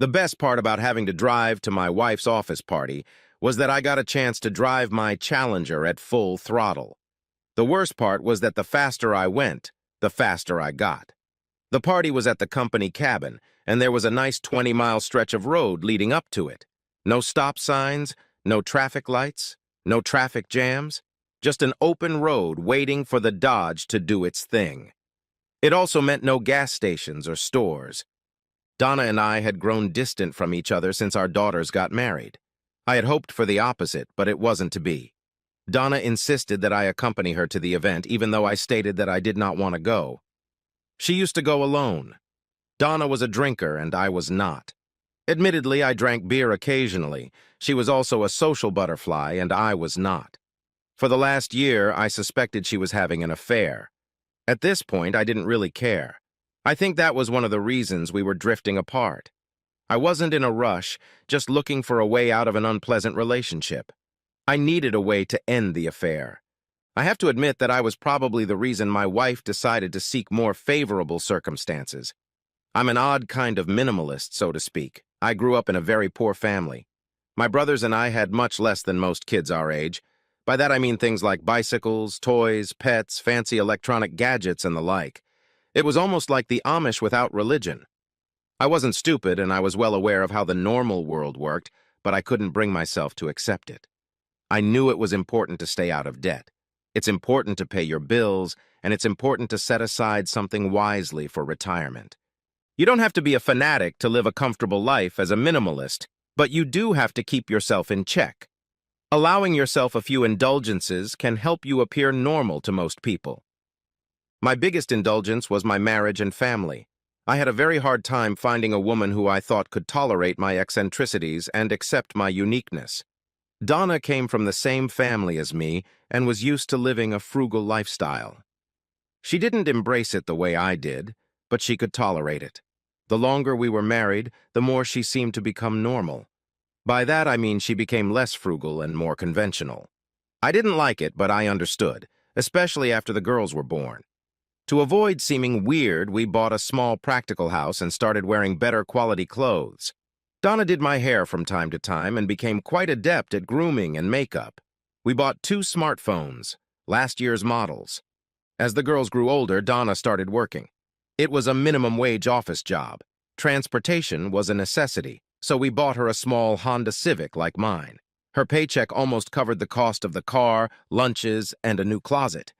The best part about having to drive to my wife's office party was that I got a chance to drive my Challenger at full throttle. The worst part was that the faster I went, the faster I got. The party was at the company cabin, and there was a nice 20-mile stretch of road leading up to it. No stop signs, no traffic lights, no traffic jams, just an open road waiting for the Dodge to do its thing. It also meant no gas stations or stores. Donna and I had grown distant from each other since our daughters got married. I had hoped for the opposite, but it wasn't to be. Donna insisted that I accompany her to the event, even though I stated that I did not want to go. She used to go alone. Donna was a drinker, and I was not. Admittedly, I drank beer occasionally. She was also a social butterfly, and I was not. For the last year, I suspected she was having an affair. At this point, I didn't really care. I think that was one of the reasons we were drifting apart. I wasn't in a rush, just looking for a way out of an unpleasant relationship. I needed a way to end the affair. I have to admit that I was probably the reason my wife decided to seek more favorable circumstances. I'm an odd kind of minimalist, so to speak. I grew up in a very poor family. My brothers and I had much less than most kids our age. By that I mean things like bicycles, toys, pets, fancy electronic gadgets, and the like. It was almost like the Amish without religion. I wasn't stupid, and I was well aware of how the normal world worked, but I couldn't bring myself to accept it. I knew it was important to stay out of debt. It's important to pay your bills, and it's important to set aside something wisely for retirement. You don't have to be a fanatic to live a comfortable life as a minimalist, but you do have to keep yourself in check. Allowing yourself a few indulgences can help you appear normal to most people. My biggest indulgence was my marriage and family. I had a very hard time finding a woman who I thought could tolerate my eccentricities and accept my uniqueness. Donna came from the same family as me and was used to living a frugal lifestyle. She didn't embrace it the way I did, but she could tolerate it. The longer we were married, the more she seemed to become normal. By that I mean she became less frugal and more conventional. I didn't like it, but I understood, especially after the girls were born. To avoid seeming weird, we bought a small practical house and started wearing better quality clothes. Donna did my hair from time to time and became quite adept at grooming and makeup. We bought 2 smartphones, last year's models. As the girls grew older, Donna started working. It was a minimum wage office job. Transportation was a necessity, so we bought her a small Honda Civic like mine. Her paycheck almost covered the cost of the car, lunches, and a new closet.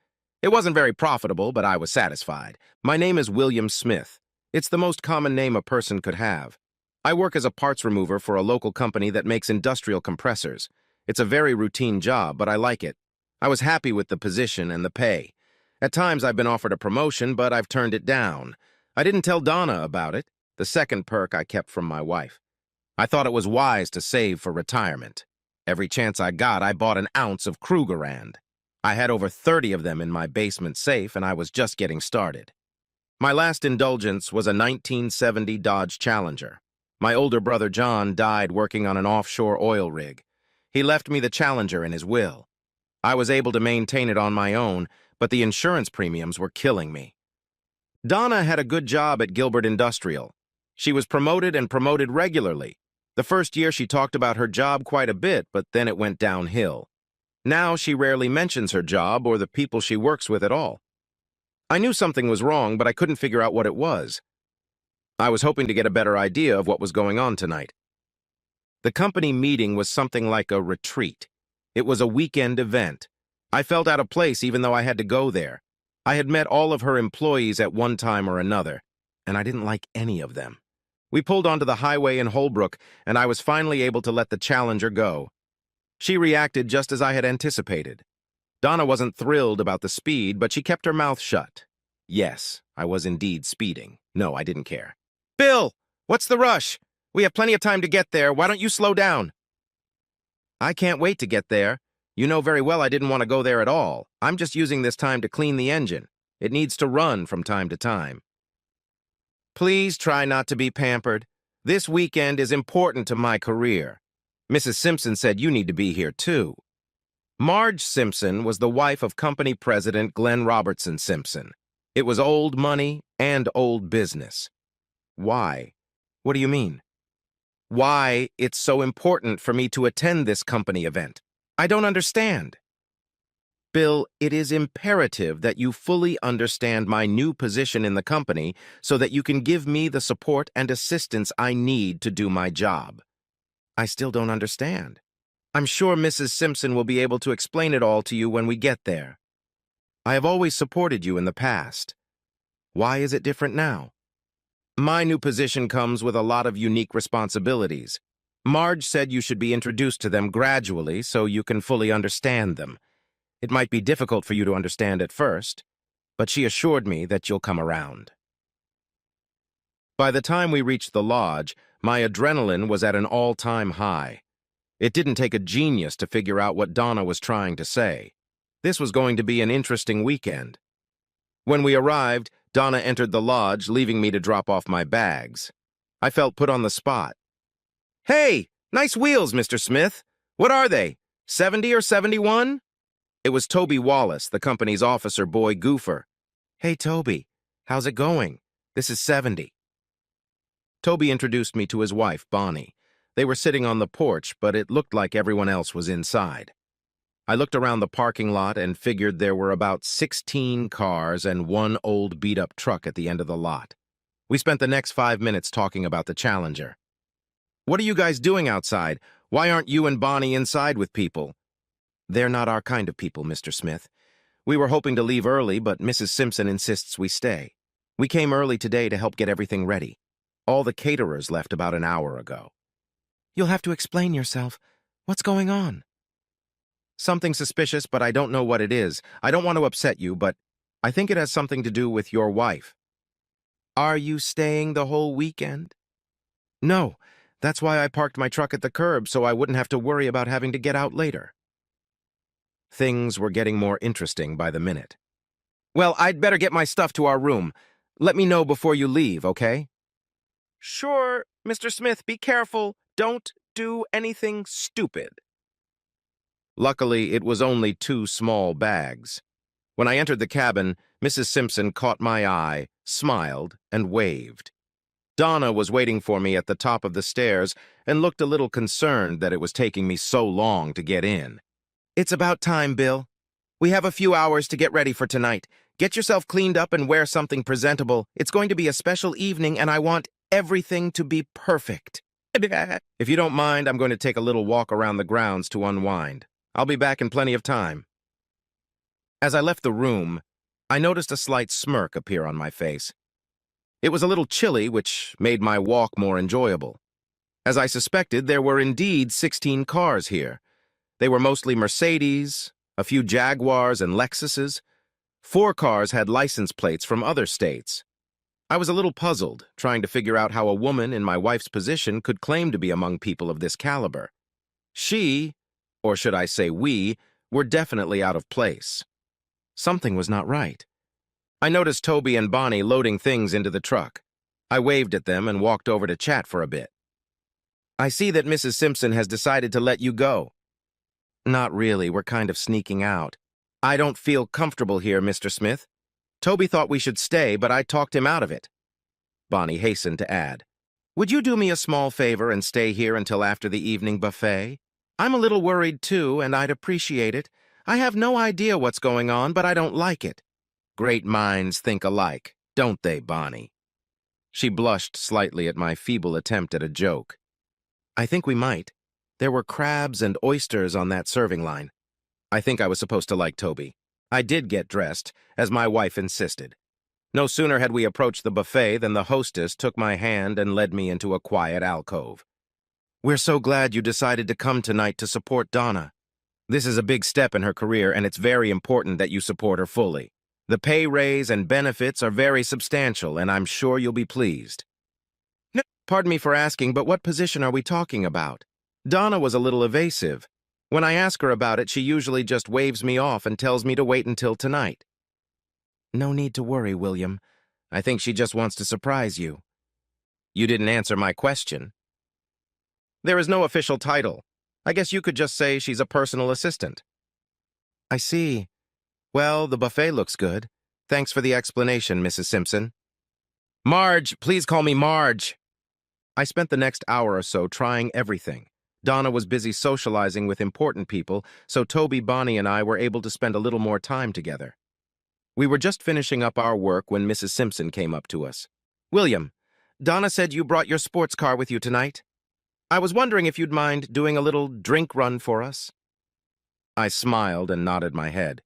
It wasn't very profitable, but I was satisfied. My name is William Smith. It's the most common name a person could have. I work as a parts remover for a local company that makes industrial compressors. It's a very routine job, but I like it. I was happy with the position and the pay. At times I've been offered a promotion, but I've turned it down. I didn't tell Donna about it, the second perk I kept from my wife. I thought it was wise to save for retirement. Every chance I got, I bought an ounce of Krugerrand. I had over 30 of them in my basement safe, and I was just getting started. My last indulgence was a 1970 Dodge Challenger. My older brother John died working on an offshore oil rig. He left me the Challenger in his will. I was able to maintain it on my own, but the insurance premiums were killing me. Donna had a good job at Gilbert Industrial. She was promoted and promoted regularly. The first year she talked about her job quite a bit, but then it went downhill. Now she rarely mentions her job or the people she works with at all. I knew something was wrong, but I couldn't figure out what it was. I was hoping to get a better idea of what was going on tonight. The company meeting was something like a retreat. It was a weekend event. I felt out of place even though I had to go there. I had met all of her employees at one time or another, and I didn't like any of them. We pulled onto the highway in Holbrook, and I was finally able to let the Challenger go. She reacted just as I had anticipated. Donna wasn't thrilled about the speed, but she kept her mouth shut. Yes, I was indeed speeding. No, I didn't care. "Bill, what's the rush? We have plenty of time to get there. Why don't you slow down?" "I can't wait to get there. You know very well I didn't want to go there at all. I'm just using this time to clean the engine. It needs to run from time to time." "Please try not to be pampered. This weekend is important to my career. Mrs. Simpson said you need to be here too." Marge Simpson was the wife of company president Glenn Robertson Simpson. It was old money and old business. Why? What do you mean? why it's so important for me to attend this company event. I don't understand. Bill, it is imperative that you fully understand my new position in the company so that you can give me the support and assistance I need to do my job. I still don't understand. I'm sure Mrs. Simpson will be able to explain it all to you when we get there. I have always supported you in the past. Why is it different now? My new position comes with a lot of unique responsibilities. Marge said you should be introduced to them gradually so you can fully understand them. It might be difficult for you to understand at first, but she assured me that you'll come around. By the time we reached the lodge, my adrenaline was at an all-time high. It didn't take a genius to figure out what Donna was trying to say. This was going to be an interesting weekend. When we arrived, Donna entered the lodge, leaving me to drop off my bags. I felt put on the spot. "Hey, nice wheels, Mr. Smith. What are they, 70 or 71? It was Toby Wallace, the company's officer boy goofer. "Hey, Toby, how's it going? This is 70. Toby introduced me to his wife, Bonnie. They were sitting on the porch, but it looked like everyone else was inside. I looked around the parking lot and figured there were about 16 cars and one old beat-up truck at the end of the lot. We spent the next 5 minutes talking about the Challenger. "What are you guys doing outside? Why aren't you and Bonnie inside with people?" "They're not our kind of people, Mr. Smith. We were hoping to leave early, but Mrs. Simpson insists we stay. We came early today to help get everything ready. All the caterers left about an hour ago." "You'll have to explain yourself. What's going on?" "Something suspicious, but I don't know what it is. I don't want to upset you, but I think it has something to do with your wife." "Are you staying the whole weekend?" "No. That's why I parked my truck at the curb so I wouldn't have to worry about having to get out later." Things were getting more interesting by the minute. "Well, I'd better get my stuff to our room. Let me know before you leave, okay?" "Sure, Mr. Smith, be careful. Don't do anything stupid." Luckily, it was only 2 small bags. When I entered the cabin, Mrs. Simpson caught my eye, smiled, and waved. Donna was waiting for me at the top of the stairs and looked a little concerned that it was taking me so long to get in. "It's about time, Bill. We have a few hours to get ready for tonight. Get yourself cleaned up and wear something presentable. It's going to be a special evening, and I want everything to be perfect." "If you don't mind, I'm going to take a little walk around the grounds to unwind. I'll be back in plenty of time." As I left the room, I noticed a slight smirk appear on my face. It was a little chilly, which made my walk more enjoyable. As I suspected, there were indeed 16 cars here. They were mostly Mercedes, a few Jaguars and Lexuses. 4 cars had license plates from other states. I was a little puzzled, trying to figure out how a woman in my wife's position could claim to be among people of this caliber. She, or should I say we, were definitely out of place. Something was not right. I noticed Toby and Bonnie loading things into the truck. I waved at them and walked over to chat for a bit. "I see that Mrs. Simpson has decided to let you go." "Not really, we're kind of sneaking out." "I don't feel comfortable here, Mr. Smith. Toby thought we should stay, but I talked him out of it." Bonnie hastened to add, "Would you do me a small favor and stay here until after the evening buffet? I'm a little worried too, and I'd appreciate it. I have no idea what's going on, but I don't like it." Great minds think alike, don't they, Bonnie? She blushed slightly at my feeble attempt at a joke. "I think we might. There were crabs and oysters on that serving line." I think I was supposed to like Toby. I did get dressed, as my wife insisted. No sooner had we approached the buffet than the hostess took my hand and led me into a quiet alcove. "We're so glad you decided to come tonight to support Donna. This is a big step in her career, and it's very important that you support her fully. The pay raise and benefits are very substantial, and I'm sure you'll be pleased." Pardon me for asking, but what position are we talking about? Donna was a little evasive. When I ask her about it, she usually just waves me off and tells me to wait until tonight. "No need to worry, William. I think she just wants to surprise you." "You didn't answer my question." "There is no official title. I guess you could just say she's a personal assistant." "I see. Well, the buffet looks good. Thanks for the explanation, Mrs. Simpson." "Marge, please call me Marge." I spent the next hour or so trying everything. Donna was busy socializing with important people, so Toby, Bonnie, and I were able to spend a little more time together. We were just finishing up our work when Mrs. Simpson came up to us. "William, Donna said you brought your sports car with you tonight. I was wondering if you'd mind doing a little drink run for us." I smiled and nodded my head.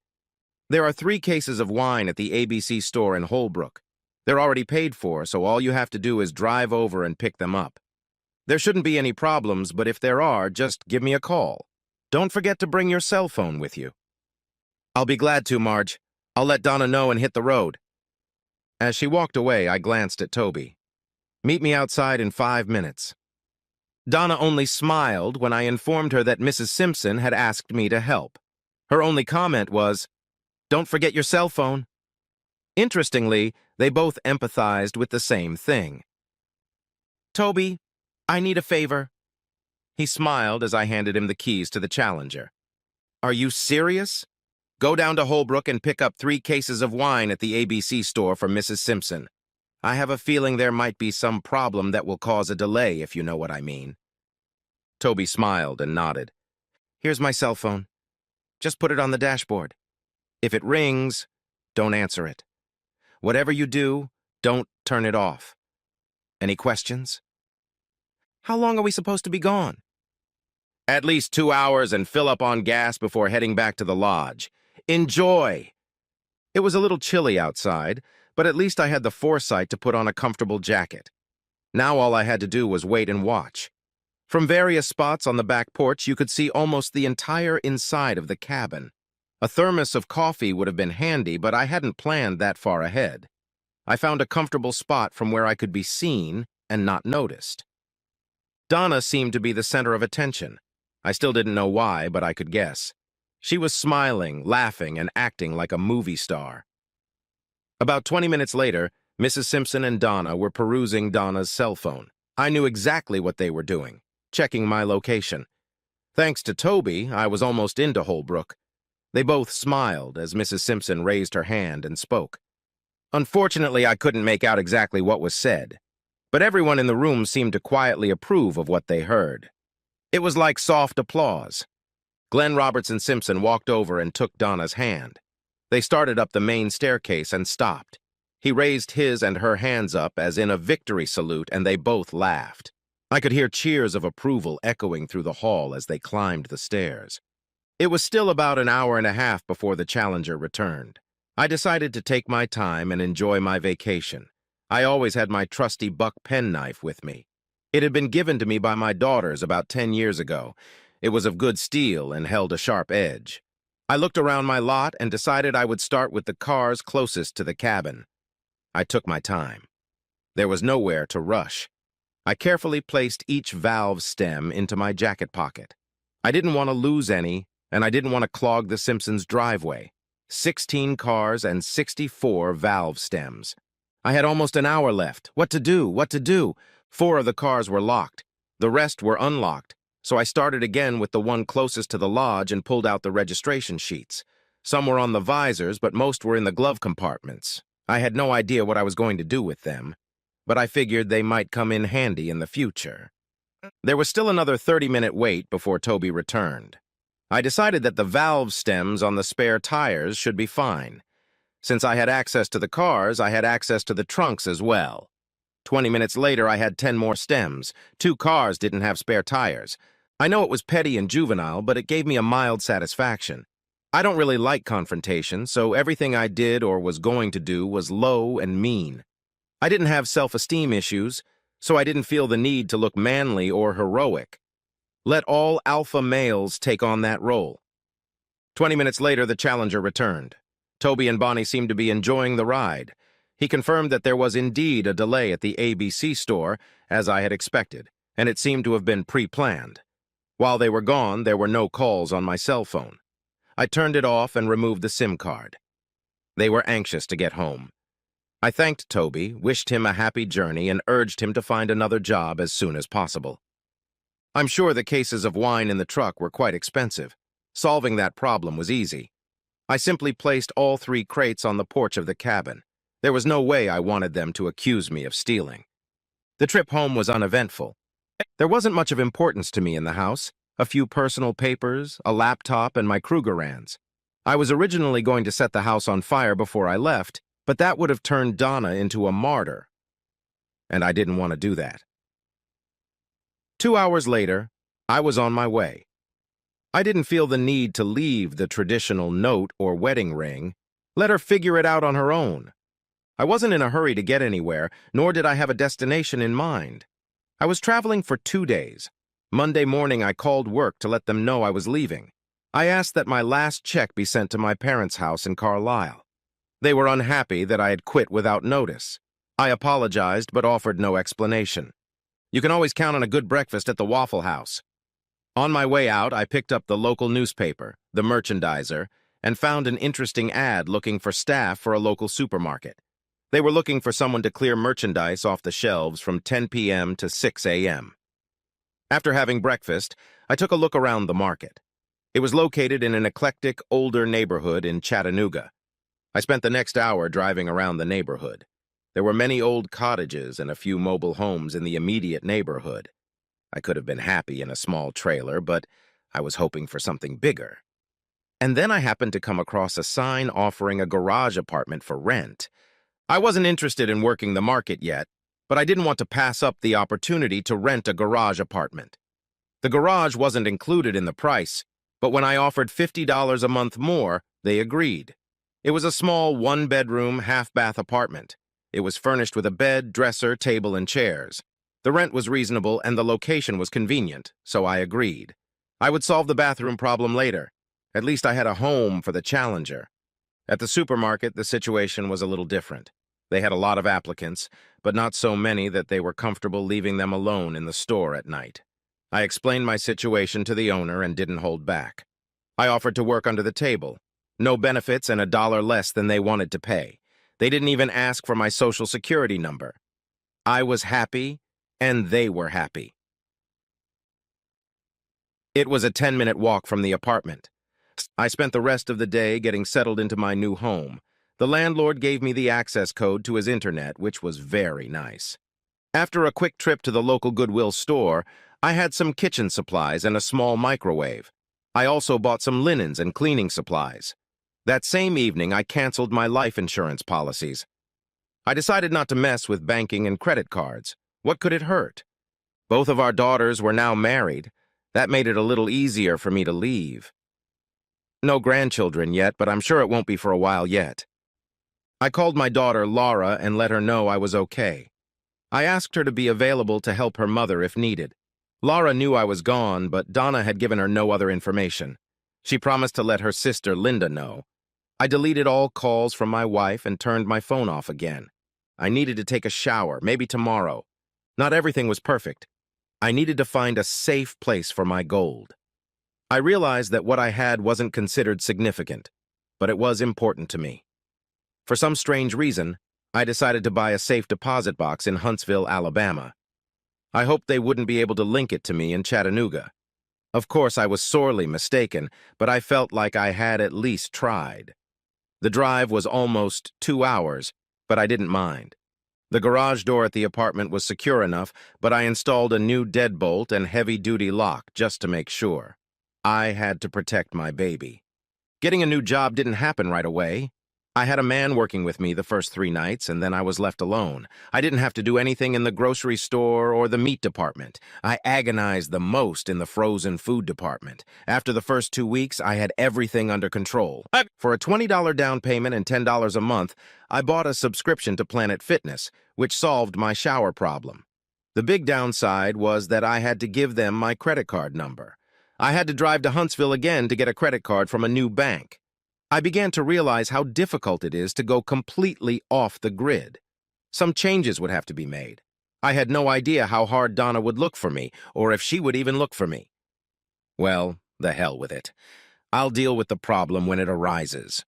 "There are 3 cases of wine at the ABC store in Holbrook. They're already paid for, so all you have to do is drive over and pick them up. There shouldn't be any problems, but if there are, just give me a call. Don't forget to bring your cell phone with you." "I'll be glad to, Marge. I'll let Donna know and hit the road." As she walked away, I glanced at Toby. "Meet me outside in 5 minutes." Donna only smiled when I informed her that Mrs. Simpson had asked me to help. Her only comment was, "Don't forget your cell phone." Interestingly, they both empathized with the same thing. "Toby, I need a favor." He smiled as I handed him the keys to the Challenger. "Are you serious? Go down to Holbrook and pick up 3 cases of wine at the ABC store for Mrs. Simpson. I have a feeling there might be some problem that will cause a delay, if you know what I mean." Toby smiled and nodded. "Here's my cell phone. Just put it on the dashboard. If it rings, don't answer it. Whatever you do, don't turn it off. Any questions?" "How long are we supposed to be gone?" "At least 2 hours and fill up on gas before heading back to the lodge. Enjoy!" It was a little chilly outside, but at least I had the foresight to put on a comfortable jacket. Now all I had to do was wait and watch. From various spots on the back porch, you could see almost the entire inside of the cabin. A thermos of coffee would have been handy, but I hadn't planned that far ahead. I found a comfortable spot from where I could be seen and not noticed. Donna seemed to be the center of attention. I still didn't know why, but I could guess. She was smiling, laughing, and acting like a movie star. About 20 minutes later, Mrs. Simpson and Donna were perusing Donna's cell phone. I knew exactly what they were doing, checking my location. Thanks to Toby, I was almost into Holbrook. They both smiled as Mrs. Simpson raised her hand and spoke. Unfortunately, I couldn't make out exactly what was said, but everyone in the room seemed to quietly approve of what they heard. It was like soft applause. Glenn Robertson Simpson walked over and took Donna's hand. They started up the main staircase and stopped. He raised his and her hands up as in a victory salute, and they both laughed. I could hear cheers of approval echoing through the hall as they climbed the stairs. It was still about an hour and a half before the Challenger returned. I decided to take my time and enjoy my vacation. I always had my trusty buck penknife with me. It had been given to me by my daughters about 10 years ago. It was of good steel and held a sharp edge. I looked around my lot and decided I would start with the cars closest to the cabin. I took my time. There was nowhere to rush. I carefully placed each valve stem into my jacket pocket. I didn't want to lose any, and I didn't want to clog the Simpsons' driveway. 16 cars and 64 valve stems. I had almost an hour left. What to do? What to do? 4 of the cars were locked. The rest were unlocked, so I started again with the one closest to the lodge and pulled out the registration sheets. Some were on the visors, but most were in the glove compartments. I had no idea what I was going to do with them, but I figured they might come in handy in the future. There was still another 30-minute wait before Toby returned. I decided that the valve stems on the spare tires should be fine. Since I had access to the cars, I had access to the trunks as well. 20 minutes later, I had 10 more stems. 2 cars didn't have spare tires. I know it was petty and juvenile, but it gave me a mild satisfaction. I don't really like confrontation, so everything I did or was going to do was low and mean. I didn't have self-esteem issues, so I didn't feel the need to look manly or heroic. Let all alpha males take on that role. 20 minutes later, the Challenger returned. Toby and Bonnie seemed to be enjoying the ride. He confirmed that there was indeed a delay at the ABC store, as I had expected, and it seemed to have been pre-planned. While they were gone, there were no calls on my cell phone. I turned it off and removed the SIM card. They were anxious to get home. I thanked Toby, wished him a happy journey, and urged him to find another job as soon as possible. I'm sure the cases of wine in the truck were quite expensive. Solving that problem was easy. I simply placed all 3 crates on the porch of the cabin. There was no way I wanted them to accuse me of stealing. The trip home was uneventful. There wasn't much of importance to me in the house, a few personal papers, a laptop, and my Krugerrands. I was originally going to set the house on fire before I left, but that would have turned Donna into a martyr, and I didn't want to do that. 2 hours later, I was on my way. I didn't feel the need to leave the traditional note or wedding ring. Let her figure it out on her own. I wasn't in a hurry to get anywhere, nor did I have a destination in mind. I was traveling for 2 days. Monday morning, I called work to let them know I was leaving. I asked that my last check be sent to my parents' house in Carlisle. They were unhappy that I had quit without notice. I apologized but offered no explanation. You can always count on a good breakfast at the Waffle House. On my way out, I picked up the local newspaper, The Merchandiser, and found an interesting ad looking for staff for a local supermarket. They were looking for someone to clear merchandise off the shelves from 10 p.m. to 6 a.m. After having breakfast, I took a look around the market. It was located in an eclectic, older neighborhood in Chattanooga. I spent the next hour driving around the neighborhood. There were many old cottages and a few mobile homes in the immediate neighborhood. I could have been happy in a small trailer, but I was hoping for something bigger. And then I happened to come across a sign offering a garage apartment for rent. I wasn't interested in working the market yet, but I didn't want to pass up the opportunity to rent a garage apartment. The garage wasn't included in the price, but when I offered $50 a month more, they agreed. It was a small one-bedroom, half-bath apartment. It was furnished with a bed, dresser, table, and chairs. The rent was reasonable and the location was convenient, so I agreed. I would solve the bathroom problem later. At least I had a home for the challenger. At the supermarket, the situation was a little different. They had a lot of applicants, but not so many that they were comfortable leaving them alone in the store at night. I explained my situation to the owner and didn't hold back. I offered to work under the table. No benefits and $1 less than they wanted to pay. They didn't even ask for my social security number. I was happy, and they were happy. It was a 10-minute walk from the apartment. I spent the rest of the day getting settled into my new home. The landlord gave me the access code to his internet, which was very nice. After a quick trip to the local Goodwill store, I had some kitchen supplies and a small microwave. I also bought some linens and cleaning supplies. That same evening, I canceled my life insurance policies. I decided not to mess with banking and credit cards. What could it hurt? Both of our daughters were now married. That made it a little easier for me to leave. No grandchildren yet, but I'm sure it won't be for a while yet. I called my daughter, Laura, and let her know I was okay. I asked her to be available to help her mother if needed. Laura knew I was gone, but Donna had given her no other information. She promised to let her sister, Linda, know. I deleted all calls from my wife and turned my phone off again. I needed to take a shower, maybe tomorrow. Not everything was perfect. I needed to find a safe place for my gold. I realized that what I had wasn't considered significant, but it was important to me. For some strange reason, I decided to buy a safe deposit box in Huntsville, Alabama. I hoped they wouldn't be able to link it to me in Chattanooga. Of course, I was sorely mistaken, but I felt like I had at least tried. The drive was almost 2 hours, but I didn't mind. The garage door at the apartment was secure enough, but I installed a new deadbolt and heavy-duty lock just to make sure. I had to protect my baby. Getting a new job didn't happen right away. I had a man working with me the first 3 nights, and then I was left alone. I didn't have to do anything in the grocery store or the meat department. I agonized the most in the frozen food department. After the first 2 weeks, I had everything under control. For a $20 down payment and $10 a month, I bought a subscription to Planet Fitness, which solved my shower problem. The big downside was that I had to give them my credit card number. I had to drive to Huntsville again to get a credit card from a new bank. I began to realize how difficult it is to go completely off the grid. Some changes would have to be made. I had no idea how hard Donna would look for me, or if she would even look for me. Well, the hell with it. I'll deal with the problem when it arises.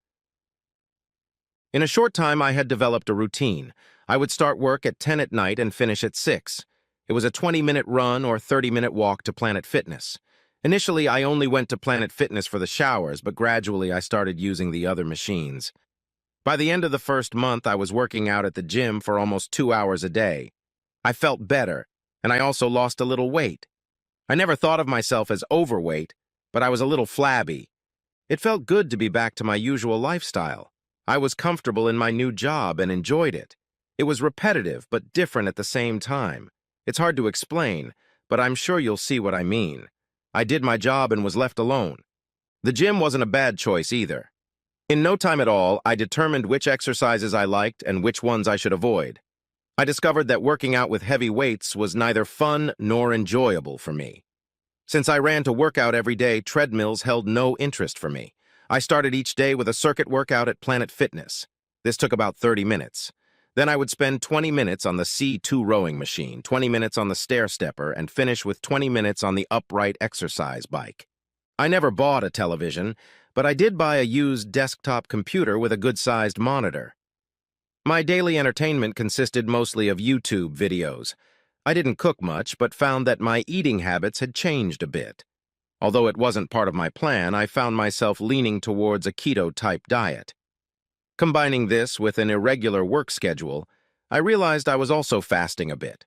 In a short time, I had developed a routine. I would start work at 10 at night and finish at 6. It was a 20-minute run or 30-minute walk to Planet Fitness. Initially, I only went to Planet Fitness for the showers, but gradually I started using the other machines. By the end of the first month, I was working out at the gym for almost 2 hours a day. I felt better, and I also lost a little weight. I never thought of myself as overweight, but I was a little flabby. It felt good to be back to my usual lifestyle. I was comfortable in my new job and enjoyed it. It was repetitive, but different at the same time. It's hard to explain, but I'm sure you'll see what I mean. I did my job and was left alone. The gym wasn't a bad choice either. In no time at all, I determined which exercises I liked and which ones I should avoid. I discovered that working out with heavy weights was neither fun nor enjoyable for me. Since I ran to work out every day, treadmills held no interest for me. I started each day with a circuit workout at Planet Fitness. This took about 30 minutes. Then I would spend 20 minutes on the C2 rowing machine, 20 minutes on the stair stepper, and finish with 20 minutes on the upright exercise bike. I never bought a television, but I did buy a used desktop computer with a good-sized monitor. My daily entertainment consisted mostly of YouTube videos. I didn't cook much, but found that my eating habits had changed a bit. Although it wasn't part of my plan, I found myself leaning towards a keto-type diet. Combining this with an irregular work schedule, I realized I was also fasting a bit.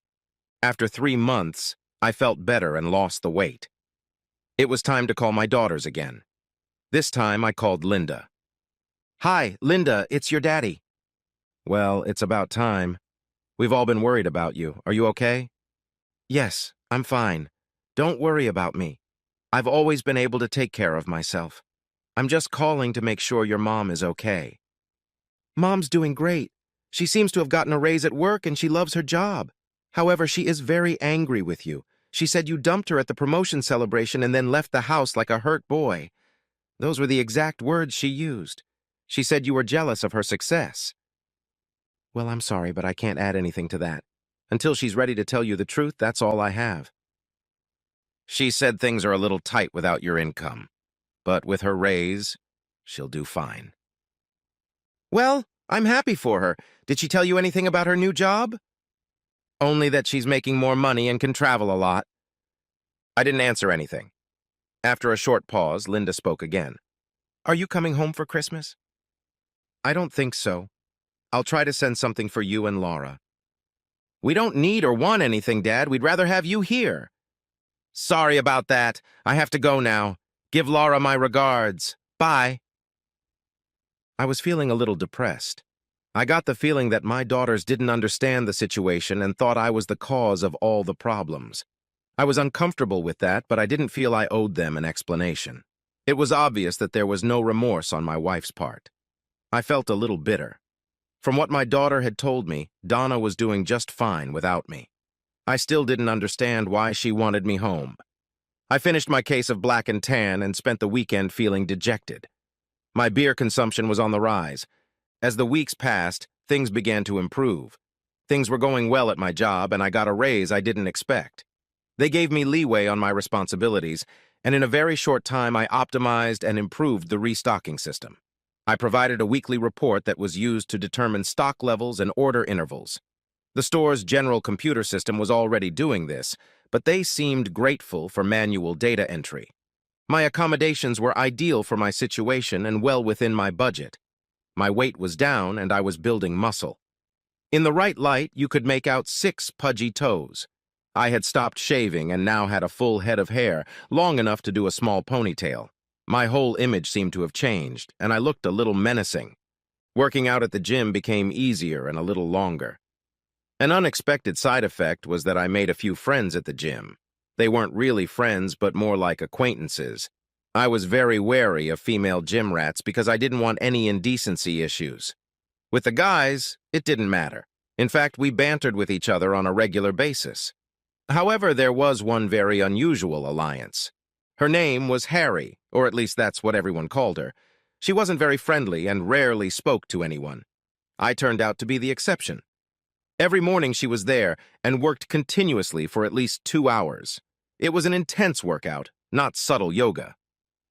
After 3 months, I felt better and lost the weight. It was time to call my daughters again. This time I called Linda. "Hi, Linda, it's your daddy." "Well, it's about time. We've all been worried about you. Are you okay?" "Yes, I'm fine. Don't worry about me. I've always been able to take care of myself. I'm just calling to make sure your mom is okay." "Mom's doing great. She seems to have gotten a raise at work and she loves her job. However, she is very angry with you. She said you dumped her at the promotion celebration and then left the house like a hurt boy. Those were the exact words she used. She said you were jealous of her success." "Well, I'm sorry, but I can't add anything to that. Until she's ready to tell you the truth, that's all I have." "She said things are a little tight without your income. But with her raise, she'll do fine." "Well, I'm happy for her. Did she tell you anything about her new job?" "Only that she's making more money and can travel a lot." I didn't answer anything. After a short pause, Linda spoke again. "Are you coming home for Christmas?" "I don't think so. I'll try to send something for you and Laura." "We don't need or want anything, Dad. We'd rather have you here." "Sorry about that. I have to go now. Give Laura my regards. Bye." I was feeling a little depressed. I got the feeling that my daughters didn't understand the situation and thought I was the cause of all the problems. I was uncomfortable with that, but I didn't feel I owed them an explanation. It was obvious that there was no remorse on my wife's part. I felt a little bitter. From what my daughter had told me, Donna was doing just fine without me. I still didn't understand why she wanted me home. I finished my case of black and tan and spent the weekend feeling dejected. My beer consumption was on the rise. As the weeks passed, things began to improve. Things were going well at my job, and I got a raise I didn't expect. They gave me leeway on my responsibilities, and in a very short time I optimized and improved the restocking system. I provided a weekly report that was used to determine stock levels and order intervals. The store's general computer system was already doing this, but they seemed grateful for manual data entry. My accommodations were ideal for my situation and well within my budget. My weight was down and I was building muscle. In the right light, you could make out 6 pudgy toes. I had stopped shaving and now had a full head of hair, long enough to do a small ponytail. My whole image seemed to have changed, and I looked a little menacing. Working out at the gym became easier and a little longer. An unexpected side effect was that I made a few friends at the gym. They weren't really friends, but more like acquaintances. I was very wary of female gym rats because I didn't want any indecency issues. With the guys, it didn't matter. In fact, we bantered with each other on a regular basis. However, there was one very unusual alliance. Her name was Harry, or at least that's what everyone called her. She wasn't very friendly and rarely spoke to anyone. I turned out to be the exception. Every morning she was there and worked continuously for at least 2 hours. It was an intense workout, not subtle yoga.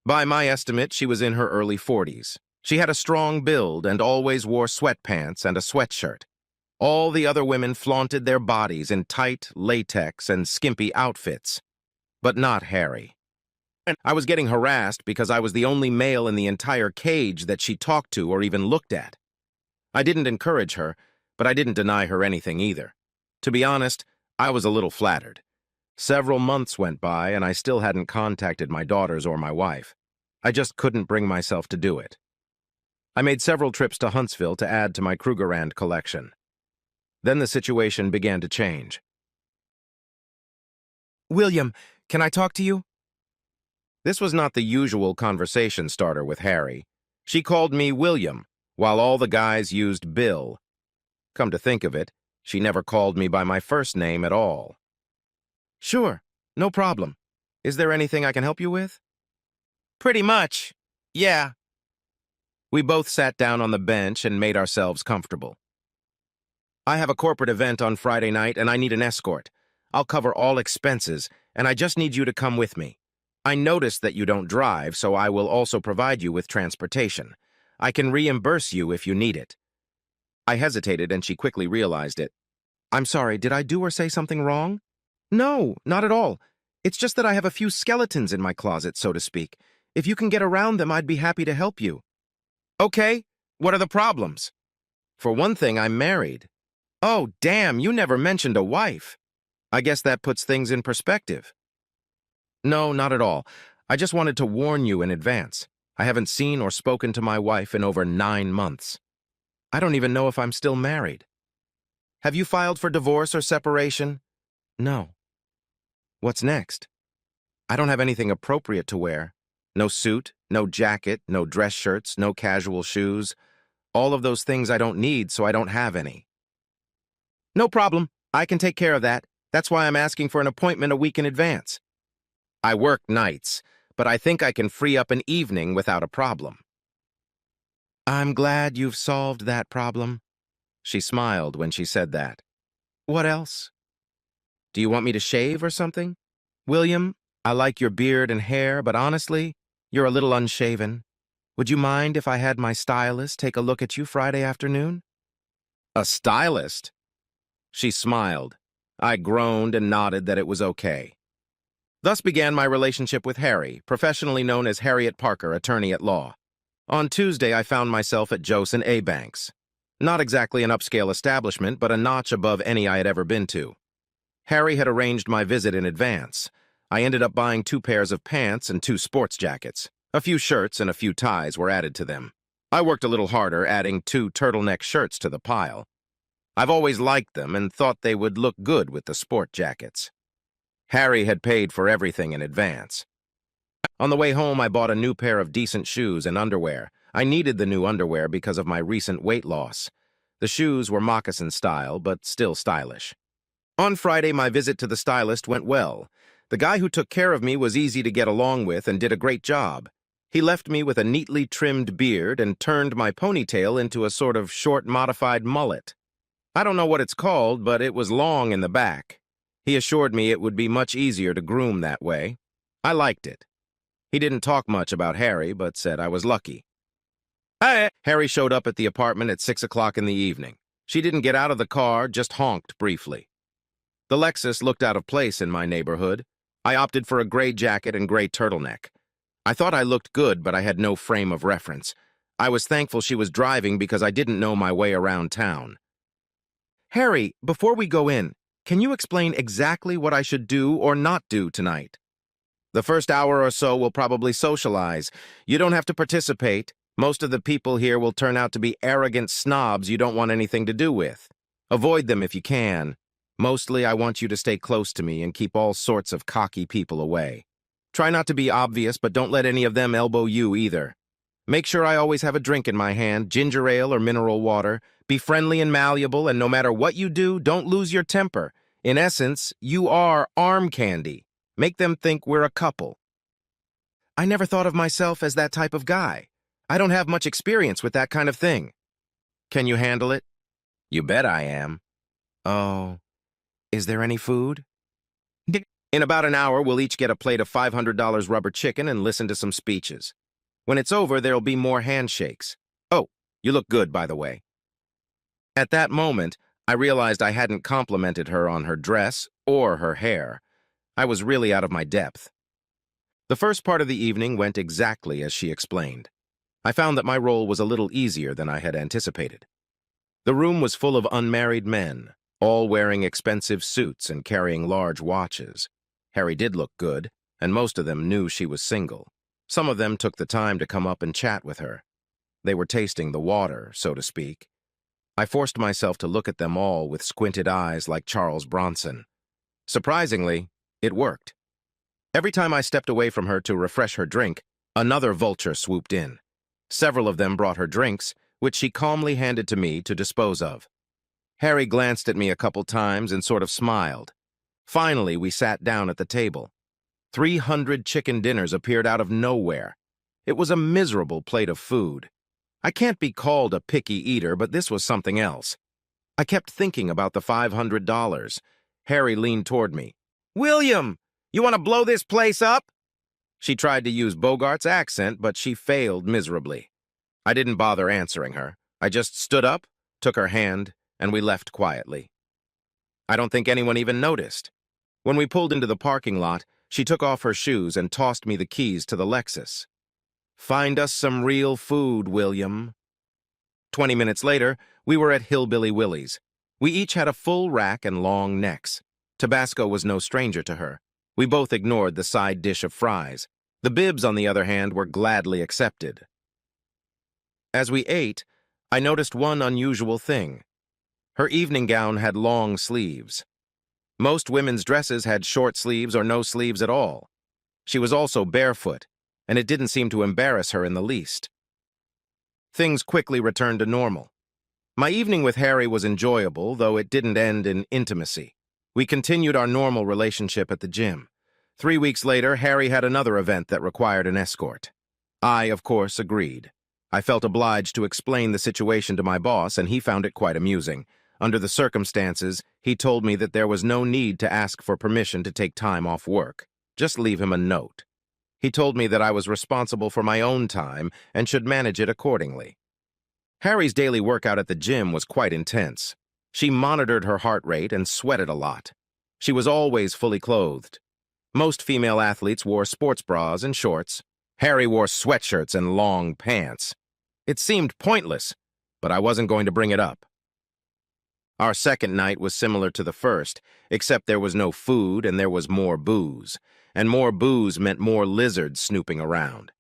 By my estimate, she was in her early 40s. She had a strong build and always wore sweatpants and a sweatshirt. All the other women flaunted their bodies in tight latex and skimpy outfits. But not Harry. I was getting harassed because I was the only male in the entire cage that she talked to or even looked at. I didn't encourage her, but I didn't deny her anything either. To be honest, I was a little flattered. Several months went by, and I still hadn't contacted my daughters or my wife. I just couldn't bring myself to do it. I made several trips to Huntsville to add to my Krugerrand collection. Then the situation began to change. William, can I talk to you? This was not the usual conversation starter with Harry. She called me William, while all the guys used Bill. Come to think of it, she never called me by my first name at all. Sure, no problem. Is there anything I can help you with? Pretty much, yeah. We both sat down on the bench and made ourselves comfortable. I have a corporate event on Friday night and I need an escort. I'll cover all expenses, and I just need you to come with me. I noticed that you don't drive, so I will also provide you with transportation. I can reimburse you if you need it. I hesitated and she quickly realized it. I'm sorry, did I do or say something wrong? No, not at all. It's just that I have a few skeletons in my closet, so to speak. If you can get around them, I'd be happy to help you. Okay, what are the problems? For one thing, I'm married. Oh, damn, you never mentioned a wife. I guess that puts things in perspective. No, not at all. I just wanted to warn you in advance. I haven't seen or spoken to my wife in over 9 months. I don't even know if I'm still married. Have you filed for divorce or separation? No. What's next? I don't have anything appropriate to wear. No suit, no jacket, no dress shirts, no casual shoes. All of those things I don't need, so I don't have any. No problem. I can take care of that. That's why I'm asking for an appointment a week in advance. I work nights, but I think I can free up an evening without a problem. I'm glad you've solved that problem. She smiled when she said that. What else? Do you want me to shave or something? William, I like your beard and hair, but honestly, you're a little unshaven. Would you mind if I had my stylist take a look at you Friday afternoon? A stylist? She smiled. I groaned and nodded that it was okay. Thus began my relationship with Harry, professionally known as Harriet Parker, attorney at law. On Tuesday, I found myself at Joseph A. Banks. Not exactly an upscale establishment, but a notch above any I had ever been to. Harry had arranged my visit in advance. I ended up buying 2 pairs of pants and 2 sports jackets. A few shirts and a few ties were added to them. I worked a little harder, adding 2 turtleneck shirts to the pile. I've always liked them and thought they would look good with the sport jackets. Harry had paid for everything in advance. On the way home, I bought a new pair of decent shoes and underwear. I needed the new underwear because of my recent weight loss. The shoes were moccasin style, but still stylish. On Friday, my visit to the stylist went well. The guy who took care of me was easy to get along with and did a great job. He left me with a neatly trimmed beard and turned my ponytail into a sort of short modified mullet. I don't know what it's called, but it was long in the back. He assured me it would be much easier to groom that way. I liked it. He didn't talk much about Harry, but said I was lucky. Harry showed up at the apartment at 6 o'clock in the evening. She didn't get out of the car, just honked briefly. The Lexus looked out of place in my neighborhood. I opted for a gray jacket and gray turtleneck. I thought I looked good, but I had no frame of reference. I was thankful she was driving because I didn't know my way around town. Harry, before we go in, can you explain exactly what I should do or not do tonight? The first hour or so we'll probably socialize. You don't have to participate. Most of the people here will turn out to be arrogant snobs you don't want anything to do with. Avoid them if you can. Mostly, I want you to stay close to me and keep all sorts of cocky people away. Try not to be obvious, but don't let any of them elbow you either. Make sure I always have a drink in my hand, ginger ale or mineral water. Be friendly and malleable, and no matter what you do, don't lose your temper. In essence, you are arm candy. Make them think we're a couple. I never thought of myself as that type of guy. I don't have much experience with that kind of thing. Can you handle it? You bet I am. Oh, is there any food? In about an hour, we'll each get a plate of $500 rubber chicken and listen to some speeches. When it's over, there'll be more handshakes. Oh, you look good, by the way. At that moment, I realized I hadn't complimented her on her dress or her hair. I was really out of my depth. The first part of the evening went exactly as she explained. I found that my role was a little easier than I had anticipated. The room was full of unmarried men. all wearing expensive suits and carrying large watches. Harry did look good, and most of them knew she was single. Some of them took the time to come up and chat with her. They were tasting the water, so to speak. I forced myself to look at them all with squinted eyes like Charles Bronson. Surprisingly, it worked. Every time I stepped away from her to refresh her drink, another vulture swooped in. Several of them brought her drinks, which she calmly handed to me to dispose of. Harry glanced at me a couple times and sort of smiled. Finally, we sat down at the table. 300 chicken dinners appeared out of nowhere. It was a miserable plate of food. I can't be called a picky eater, but this was something else. I kept thinking about the $500. Harry leaned toward me. "William, you want to blow this place up?" She tried to use Bogart's accent, but she failed miserably. I didn't bother answering her. I just stood up, took her hand, and we left quietly. I don't think anyone even noticed. When we pulled into the parking lot, she took off her shoes and tossed me the keys to the Lexus. "Find us some real food, William." 20 minutes later, we were at Hillbilly Willie's. We each had a full rack and long necks. Tabasco was no stranger to her. We both ignored the side dish of fries. The bibs, on the other hand, were gladly accepted. As we ate, I noticed one unusual thing. Her evening gown had long sleeves. Most women's dresses had short sleeves or no sleeves at all. She was also barefoot, and it didn't seem to embarrass her in the least. Things quickly returned to normal. My evening with Harry was enjoyable, though it didn't end in intimacy. We continued our normal relationship at the gym. 3 weeks later, Harry had another event that required an escort. I, of course, agreed. I felt obliged to explain the situation to my boss, and he found it quite amusing. Under the circumstances, he told me that there was no need to ask for permission to take time off work. Just leave him a note. He told me that I was responsible for my own time and should manage it accordingly. Harry's daily workout at the gym was quite intense. She monitored her heart rate and sweated a lot. She was always fully clothed. Most female athletes wore sports bras and shorts. Harry wore sweatshirts and long pants. It seemed pointless, but I wasn't going to bring it up. Our second night was similar to the first, except there was no food and there was more booze. And more booze meant more lizards snooping around.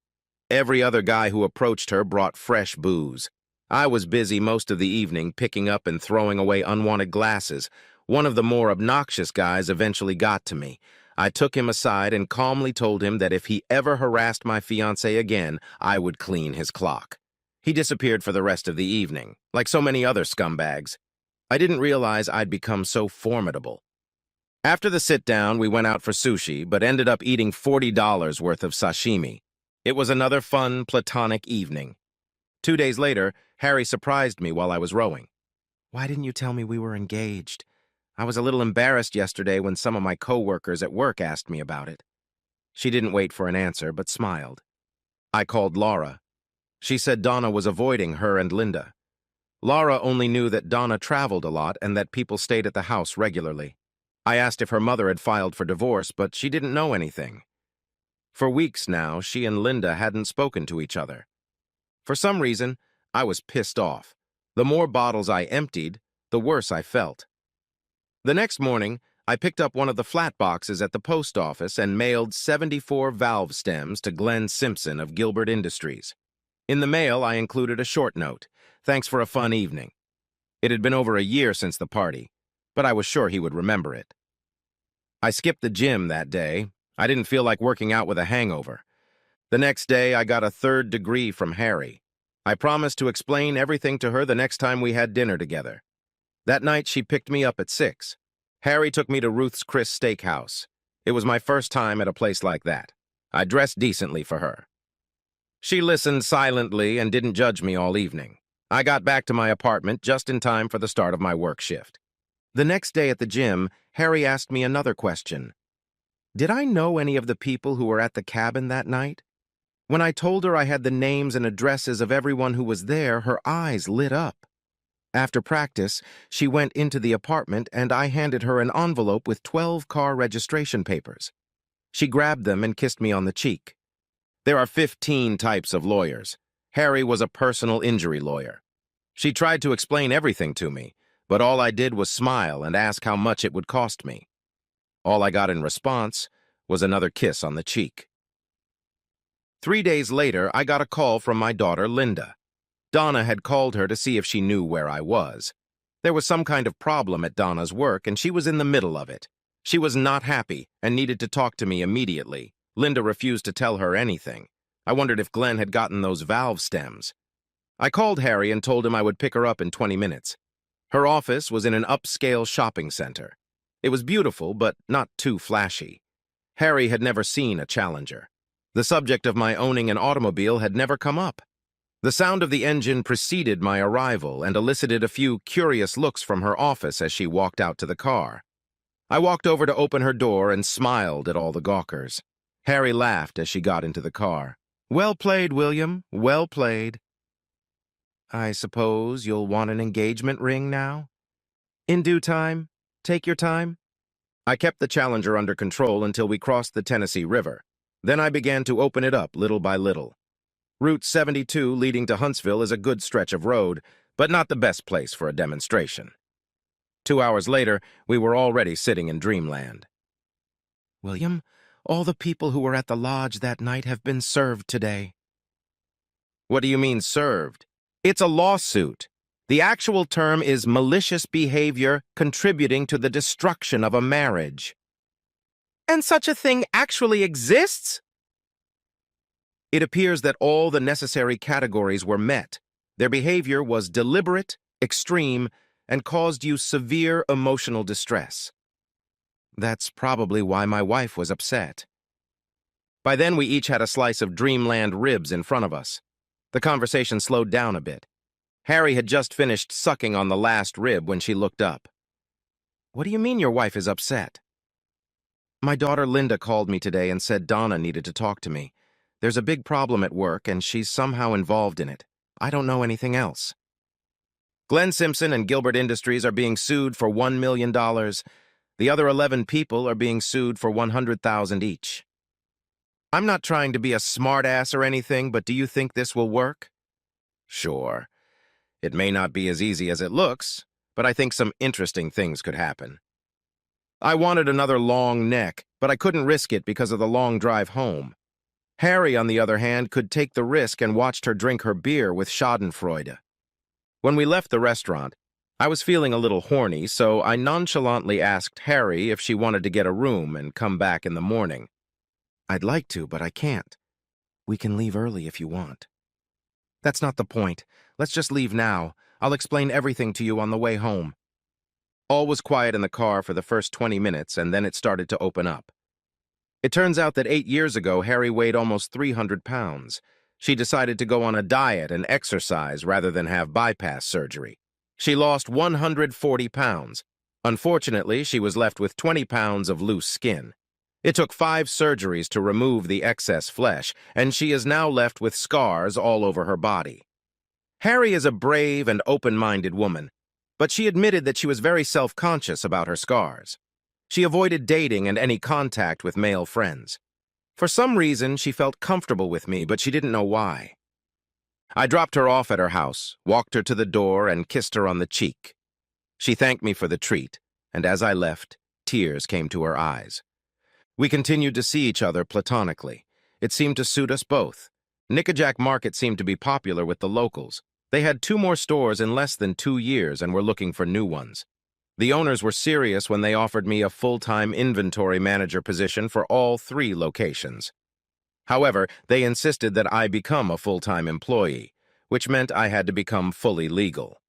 Every other guy who approached her brought fresh booze. I was busy most of the evening picking up and throwing away unwanted glasses. One of the more obnoxious guys eventually got to me. I took him aside and calmly told him that if he ever harassed my fiancée again, I would clean his clock. He disappeared for the rest of the evening, like so many other scumbags. I didn't realize I'd become so formidable. After the sit-down, we went out for sushi, but ended up eating $40 worth of sashimi. It was another fun, platonic evening. 2 days later, Harry surprised me while I was rowing. "Why didn't you tell me we were engaged? I was a little embarrassed yesterday when some of my coworkers at work asked me about it." She didn't wait for an answer, but smiled. I called Laura. She said Donna was avoiding her and Linda. Laura only knew that Donna traveled a lot and that people stayed at the house regularly. I asked if her mother had filed for divorce, but she didn't know anything. For weeks now, she and Linda hadn't spoken to each other. For some reason, I was pissed off. The more bottles I emptied, the worse I felt. The next morning, I picked up one of the flat boxes at the post office and mailed 74 valve stems to Glenn Simpson of Gilbert Industries. In the mail, I included a short note. "Thanks for a fun evening." It had been over a year since the party, but I was sure he would remember it. I skipped the gym that day. I didn't feel like working out with a hangover. The next day, I got a 3rd degree from Harry. I promised to explain everything to her the next time we had dinner together. That night, she picked me up at 6. Harry took me to Ruth's Chris Steakhouse. It was my first time at a place like that. I dressed decently for her. She listened silently and didn't judge me all evening. I got back to my apartment just in time for the start of my work shift. The next day at the gym, Harry asked me another question. Did I know any of the people who were at the cabin that night? When I told her I had the names and addresses of everyone who was there, her eyes lit up. After practice, she went into the apartment and I handed her an envelope with 12 car registration papers. She grabbed them and kissed me on the cheek. There are 15 types of lawyers. Harry was a personal injury lawyer. She tried to explain everything to me, but all I did was smile and ask how much it would cost me. All I got in response was another kiss on the cheek. 3 days later, I got a call from my daughter, Linda. Donna had called her to see if she knew where I was. There was some kind of problem at Donna's work, and she was in the middle of it. She was not happy and needed to talk to me immediately. Linda refused to tell her anything. I wondered if Glenn had gotten those valve stems. I called Harry and told him I would pick her up in 20 minutes. Her office was in an upscale shopping center. It was beautiful, but not too flashy. Harry had never seen a Challenger. The subject of my owning an automobile had never come up. The sound of the engine preceded my arrival and elicited a few curious looks from her office as she walked out to the car. I walked over to open her door and smiled at all the gawkers. Harry laughed as she got into the car. "Well played, William. Well played." "I suppose you'll want an engagement ring now?" "In due time. Take your time." I kept the Challenger under control until we crossed the Tennessee River. Then I began to open it up little by little. Route 72 leading to Huntsville is a good stretch of road, but not the best place for a demonstration. 2 hours later, we were already sitting in dreamland. "William, all the people who were at the lodge that night have been served today." "What do you mean served?" "It's a lawsuit. The actual term is malicious behavior contributing to the destruction of a marriage." "And such a thing actually exists?" "It appears that all the necessary categories were met. Their behavior was deliberate, extreme, and caused you severe emotional distress." "That's probably why my wife was upset." By then, we each had a slice of dreamland ribs in front of us. The conversation slowed down a bit. Harry had just finished sucking on the last rib when she looked up. "What do you mean your wife is upset?" "My daughter Linda called me today and said Donna needed to talk to me. There's a big problem at work, and she's somehow involved in it. I don't know anything else." Glenn Simpson and Gilbert Industries are being sued for $1 million. The other 11 people are being sued for $100,000 each. "I'm not trying to be a smartass or anything, but do you think this will work?" "Sure. It may not be as easy as it looks, but I think some interesting things could happen." I wanted another long neck, but I couldn't risk it because of the long drive home. Harry, on the other hand, could take the risk and watched her drink her beer with schadenfreude. When we left the restaurant, I was feeling a little horny, so I nonchalantly asked Harry if she wanted to get a room and come back in the morning. "I'd like to, but I can't. We can leave early if you want." "That's not the point. Let's just leave now. I'll explain everything to you on the way home." All was quiet in the car for the first 20 minutes, and then it started to open up. It turns out that 8 years ago, Harry weighed almost 300 pounds. She decided to go on a diet and exercise rather than have bypass surgery. She lost 140 pounds. Unfortunately, she was left with 20 pounds of loose skin. It took 5 surgeries to remove the excess flesh, and she is now left with scars all over her body. Harry is a brave and open-minded woman, but she admitted that she was very self-conscious about her scars. She avoided dating and any contact with male friends. For some reason, she felt comfortable with me, but she didn't know why. I dropped her off at her house, walked her to the door, and kissed her on the cheek. She thanked me for the treat, and as I left, tears came to her eyes. We continued to see each other platonically. It seemed to suit us both. Nickajack Market seemed to be popular with the locals. They had 2 more stores in less than 2 years and were looking for new ones. The owners were serious when they offered me a full-time inventory manager position for all 3 locations. However, they insisted that I become a full-time employee, which meant I had to become fully legal.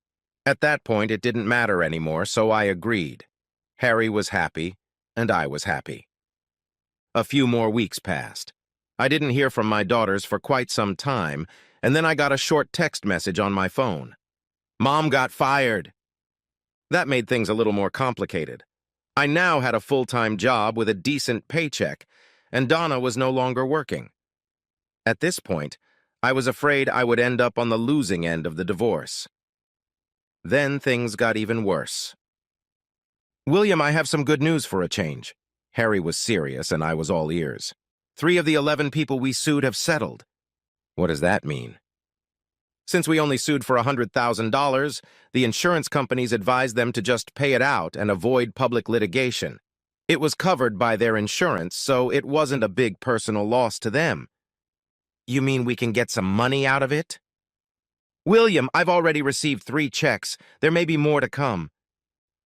At that point, it didn't matter anymore, so I agreed. Harry was happy, and I was happy. A few more weeks passed. I didn't hear from my daughters for quite some time, and then I got a short text message on my phone. "Mom got fired." That made things a little more complicated. I now had a full-time job with a decent paycheck, and Donna was no longer working. At this point, I was afraid I would end up on the losing end of the divorce. Then things got even worse. "William, I have some good news for a change." Harry was serious, and I was all ears. 3 of the 11 people we sued have settled." "What does that mean?" Since we only sued for $100,000, the insurance companies advised them to just pay it out and avoid public litigation. It was covered by their insurance, so it wasn't a big personal loss to them. You mean we can get some money out of it? William, I've already received 3 checks. There may be more to come.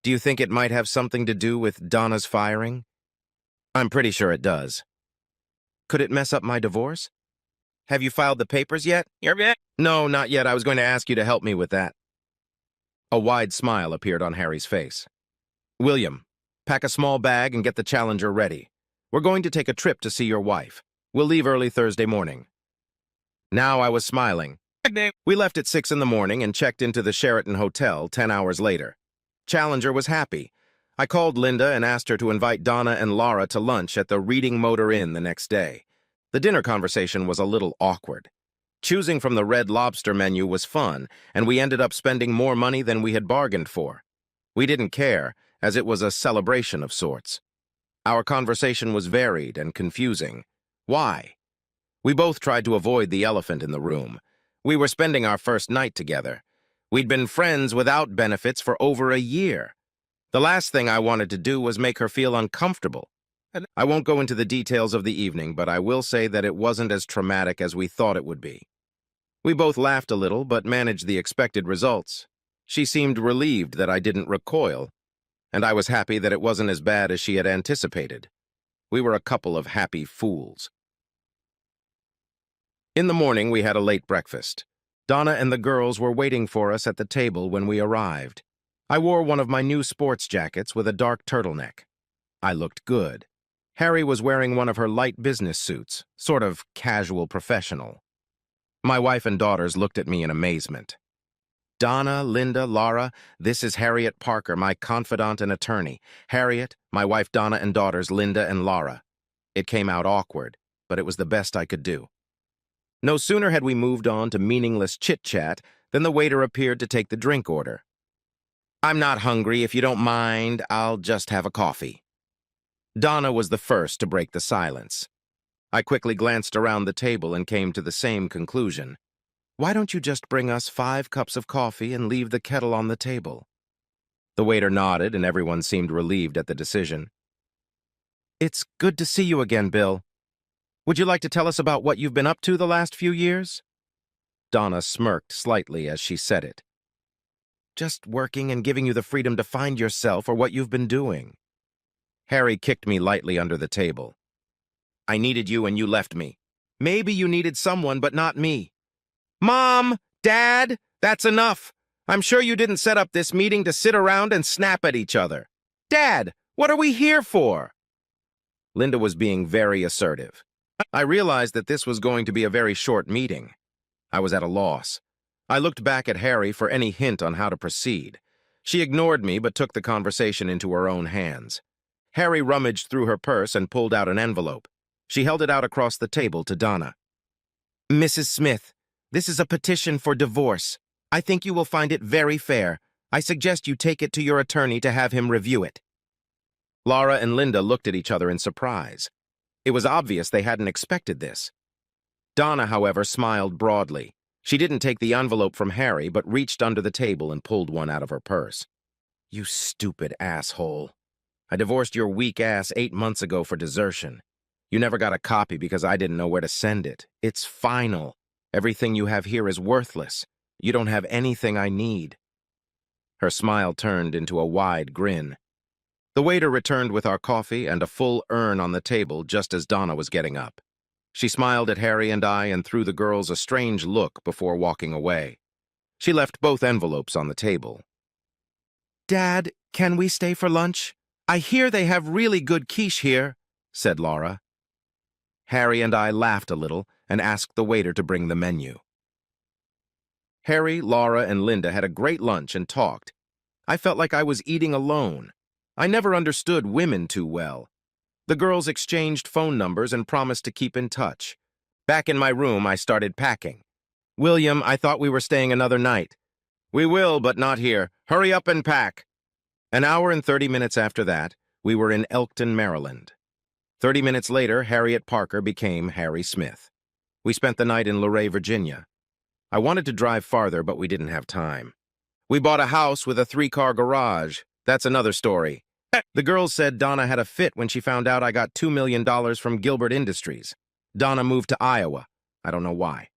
Do you think it might have something to do with Donna's firing? I'm pretty sure it does. Could it mess up my divorce? Have you filed the papers yet? No, not yet. I was going to ask you to help me with that. A wide smile appeared on Harry's face. William, pack a small bag and get the Challenger ready. We're going to take a trip to see your wife. We'll leave early Thursday morning. Now I was smiling. We left at 6 in the morning and checked into the Sheraton Hotel 10 hours later. Challenger was happy. I called Linda and asked her to invite Donna and Laura to lunch at the Reading Motor Inn the next day. The dinner conversation was a little awkward. Choosing from the Red Lobster menu was fun, and we ended up spending more money than we had bargained for. We didn't care, as it was a celebration of sorts. Our conversation was varied and confusing. Why? We both tried to avoid the elephant in the room. We were spending our first night together. We'd been friends without benefits for over a year. The last thing I wanted to do was make her feel uncomfortable. I won't go into the details of the evening, but I will say that it wasn't as traumatic as we thought it would be. We both laughed a little, but managed the expected results. She seemed relieved that I didn't recoil, and I was happy that it wasn't as bad as she had anticipated. We were a couple of happy fools. In the morning, we had a late breakfast. Donna and the girls were waiting for us at the table when we arrived. I wore one of my new sports jackets with a dark turtleneck. I looked good. Harry was wearing one of her light business suits, sort of casual professional. My wife and daughters looked at me in amazement. Donna, Linda, Laura, this is Harriet Parker, my confidant and attorney. Harriet, my wife Donna and daughters Linda and Laura. It came out awkward, but it was the best I could do. No sooner had we moved on to meaningless chit-chat than the waiter appeared to take the drink order. I'm not hungry. If you don't mind, I'll just have a coffee. Donna was the first to break the silence. I quickly glanced around the table and came to the same conclusion. Why don't you just bring us 5 cups of coffee and leave the kettle on the table? The waiter nodded and everyone seemed relieved at the decision. It's good to see you again, Bill. Would you like to tell us about what you've been up to the last few years? Donna smirked slightly as she said it. Just working and giving you the freedom to find yourself or what you've been doing. Harry kicked me lightly under the table. I needed you and you left me. Maybe you needed someone, but not me. Mom! Dad! That's enough! I'm sure you didn't set up this meeting to sit around and snap at each other. Dad! What are we here for? Linda was being very assertive. I realized that this was going to be a very short meeting. I was at a loss. I looked back at Harry for any hint on how to proceed. She ignored me but took the conversation into her own hands. Harry rummaged through her purse and pulled out an envelope. She held it out across the table to Donna. Mrs. Smith, this is a petition for divorce. I think you will find it very fair. I suggest you take it to your attorney to have him review it. Laura and Linda looked at each other in surprise. It was obvious they hadn't expected this. Donna, however, smiled broadly. She didn't take the envelope from Harry, but reached under the table and pulled one out of her purse. You stupid asshole. I divorced your weak ass 8 months ago for desertion. You never got a copy because I didn't know where to send it. It's final. Everything you have here is worthless. You don't have anything I need. Her smile turned into a wide grin. The waiter returned with our coffee and a full urn on the table just as Donna was getting up. She smiled at Harry and I and threw the girls a strange look before walking away. She left both envelopes on the table. Dad, can we stay for lunch? I hear they have really good quiche here, said Laura. Harry and I laughed a little and asked the waiter to bring the menu. Harry, Laura, and Linda had a great lunch and talked. I felt like I was eating alone. I never understood women too well. The girls exchanged phone numbers and promised to keep in touch. Back in my room, I started packing. William, I thought we were staying another night. We will, but not here. Hurry up and pack. An hour and 30 minutes after that, we were in Elkton, Maryland. 30 minutes later, Harriet Parker became Harry Smith. We spent the night in Luray, Virginia. I wanted to drive farther, but we didn't have time. We bought a house with a 3-car garage. That's another story. The girls said Donna had a fit when she found out I got $2 million from Gilbert Industries. Donna moved to Iowa. I don't know why.